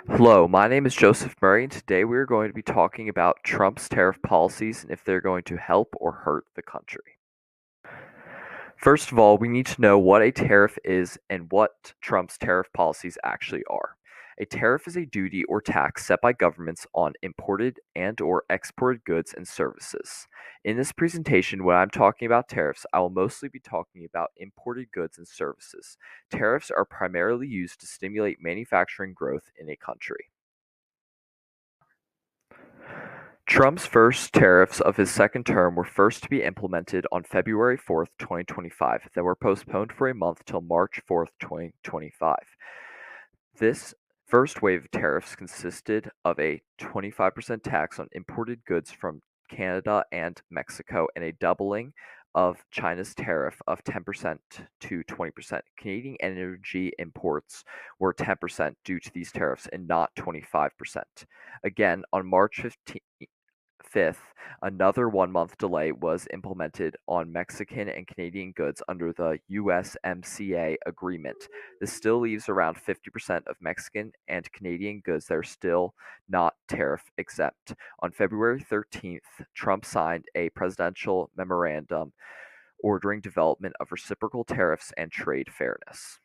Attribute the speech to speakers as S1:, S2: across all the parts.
S1: Hello, my name is Joseph Murray, and today we are going to be talking about Trump's tariff policies and if they're going to help or hurt the country. First of all, we need to know what a tariff is and what Trump's tariff policies actually are. A tariff is a duty or tax set by governments on imported and or exported goods and services. In this presentation, when I'm talking about tariffs, I will mostly be talking about imported goods and services. Tariffs are primarily used to stimulate manufacturing growth in a country. Trump's first tariffs of his second term were first to be implemented on February 4th, 2025, then were postponed for a month till March 4th, 2025. This first wave of tariffs consisted of a 25% tax on imported goods from Canada and Mexico and a doubling of China's tariff of 10% to 20%. Canadian energy imports were 10% due to these tariffs and not 25%. Again, on March 5th, another 1 month delay was implemented on Mexican and Canadian goods under the USMCA agreement. This still leaves around 50% of Mexican and Canadian goods that are still not tariff exempt. On February 13th, Trump signed a presidential memorandum ordering development of reciprocal tariffs and trade fairness.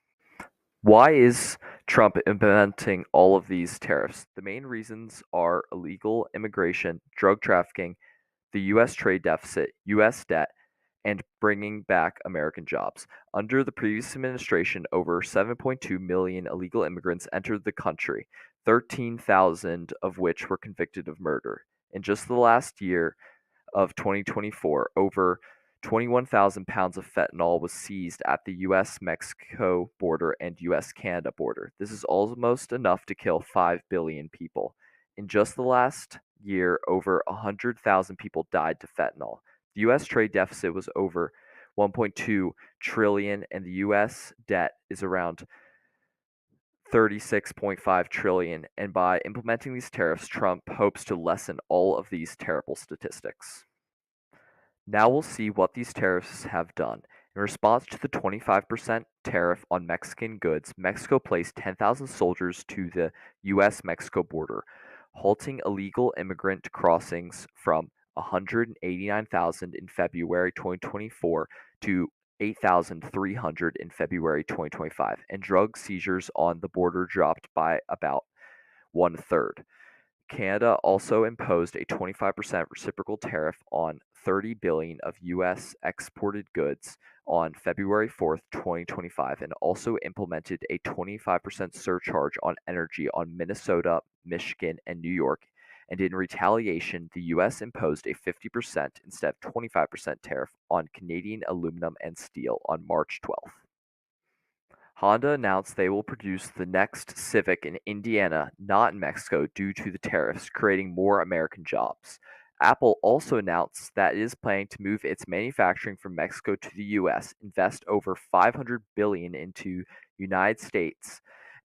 S1: Why is Trump implementing all of these tariffs? The main reasons are illegal immigration, drug trafficking, the U.S. trade deficit, U.S. debt, and bringing back American jobs. Under the previous administration, over 7.2 million illegal immigrants entered the country, 13,000 of which were convicted of murder. In just the last year of 2024, over 21,000 pounds of fentanyl was seized at the US-Mexico border and US-Canada border. This is almost enough to kill 5 billion people. In just the last year, over 100,000 people died to fentanyl. The US trade deficit was over 1.2 trillion and the US debt is around 36.5 trillion, and by implementing these tariffs, Trump hopes to lessen all of these terrible statistics. Now we'll see what these tariffs have done. In response to the 25% tariff on Mexican goods, Mexico placed 10,000 soldiers to the US-Mexico border, halting illegal immigrant crossings from 189,000 in February 2024 to 8,300 in February 2025, and drug seizures on the border dropped by about one-third. Canada also imposed a 25% reciprocal tariff on 30 billion of US exported goods on February 4th, 2025, and also implemented a 25% surcharge on energy on Minnesota, Michigan, and New York. And in retaliation, the US imposed a 50% instead of 25% tariff on Canadian aluminum and steel on March 12th. Honda announced they will produce the next Civic in Indiana, not in Mexico, due to the tariffs, creating more American jobs. Apple also announced that it is planning to move its manufacturing from Mexico to the US, invest over $500 billion into United States,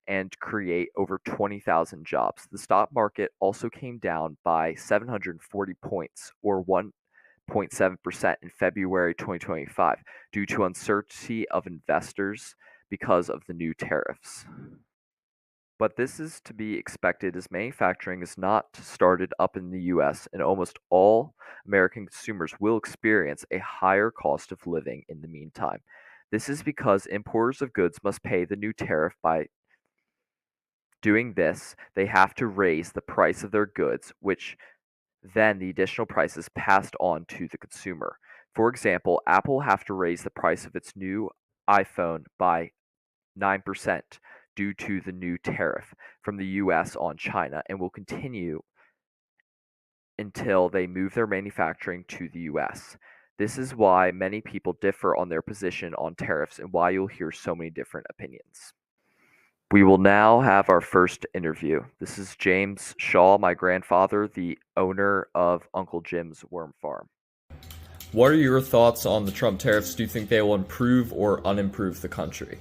S1: and create over 20,000 jobs. The stock market also came down by 740 points, or 1.7% in February 2025, due to uncertainty of investors because of the new tariffs. But this is to be expected as manufacturing is not started up in the US, and almost all American consumers will experience a higher cost of living in the meantime. This is because importers of goods must pay the new tariff. By doing this, they have to raise the price of their goods, which then the additional price is passed on to the consumer. For example, Apple will have to raise the price of its new iPhone by 9% due to the new tariff from the US on China, and will continue until they move their manufacturing to the US. This is why many people differ on their position on tariffs and why you'll hear so many different opinions. We will now have our first interview. This is James Shaw, my grandfather, the owner of Uncle Jim's Worm Farm. What are your thoughts on the Trump tariffs? Do you think they will improve or unimprove the country?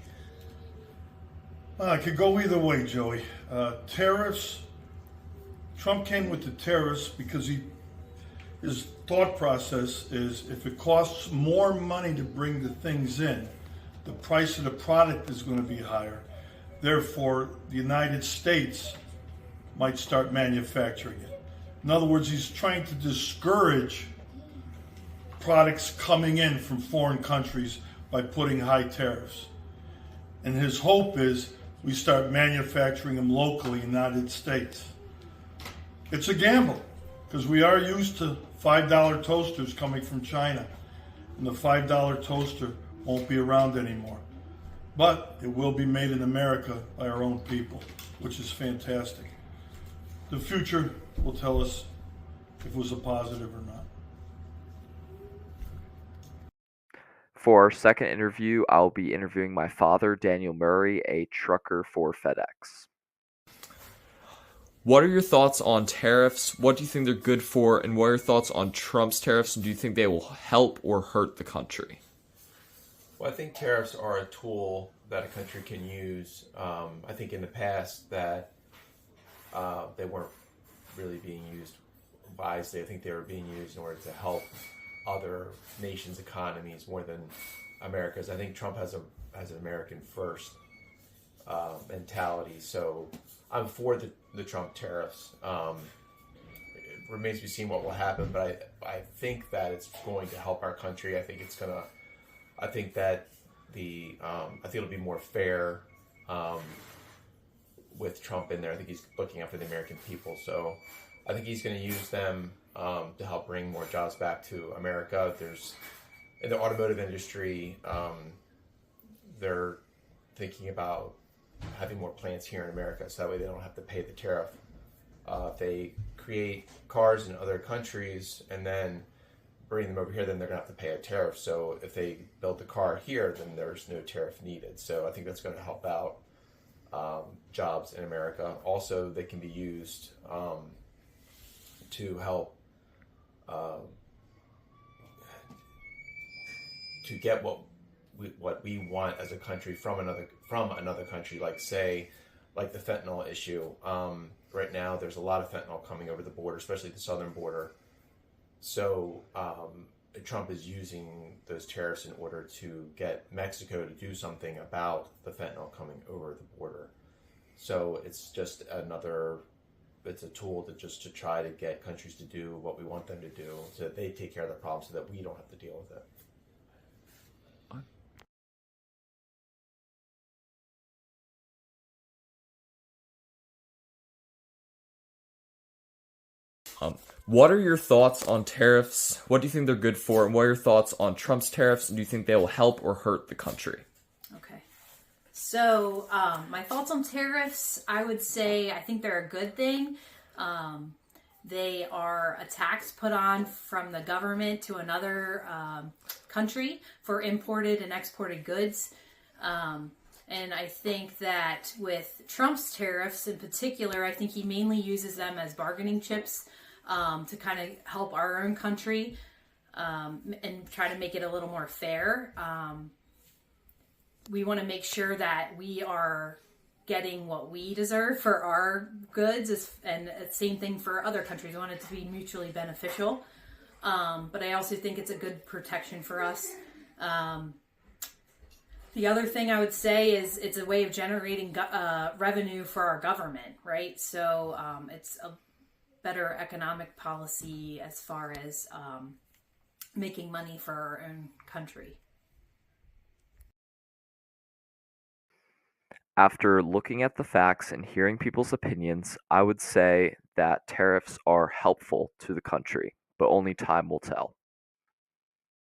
S2: It could go either way, Joey. Tariffs. Trump came with the tariffs because his thought process is if it costs more money to bring the things in, the price of the product is going to be higher. Therefore, the United States might start manufacturing it. In other words, he's trying to discourage products coming in from foreign countries by putting high tariffs. And his hope is we start manufacturing them locally in the United States. It's a gamble because we are used to $5 toasters coming from China, and the $5 toaster won't be around anymore. But it will be made in America by our own people, which is fantastic. The future will tell us if it was a positive or not.
S1: For our second interview, I'll be interviewing my father, Daniel Murray, a trucker for FedEx.
S3: What are your thoughts on tariffs? What do you think they're good for? And what are your thoughts on Trump's tariffs? And do you think they will help or hurt the country?
S4: Well, I think tariffs are a tool that a country can use. I think in the past that they weren't really being used wisely. I think they were being used in order to help other nations' economies more than America's. I think Trump has an American first mentality. So I'm for the Trump tariffs. It remains to be seen what will happen, but I think that it's going to help our country. I think it's gonna. I think that I think it'll be more fair with Trump in there. I think he's looking out for the American people. So I think he's going to use them to help bring more jobs back to America. There's in the automotive industry, they're thinking about having more plants here in America, so that way they don't have to pay the tariff. If they create cars in other countries and then bring them over here, then they're going to have to pay a tariff. So if they build the car here, then there's no tariff needed. So I think that's going to help out jobs in America. Also, they can be used to help to get what we want as a country from another country, like the fentanyl issue. Right now, there's a lot of fentanyl coming over the border, especially the southern border. So Trump is using those tariffs in order to get Mexico to do something about the fentanyl coming over the border. So it's just it's a tool to try to get countries to do what we want them to do, so that they take care of the problem, so that we don't have to deal with it.
S3: What are your thoughts on tariffs? What do you think they're good for? And what are your thoughts on Trump's tariffs? And do you think they will help or hurt the country?
S5: Okay. So, my thoughts on tariffs, I would say I think they're a good thing. They are a tax put on from the government to another country for imported and exported goods. And I think that with Trump's tariffs in particular, I think he mainly uses them as bargaining chips to kind of help our own country and try to make it a little more fair. We want to make sure that we are getting what we deserve for our goods, and same thing for other countries. We want it to be mutually beneficial. But I also think it's a good protection for us. The other thing I would say is it's a way of generating revenue for our government, right? So it's a better economic policy as far as making money for our own country.
S1: After looking at the facts and hearing people's opinions, I would say that tariffs are helpful to the country, but only time will tell.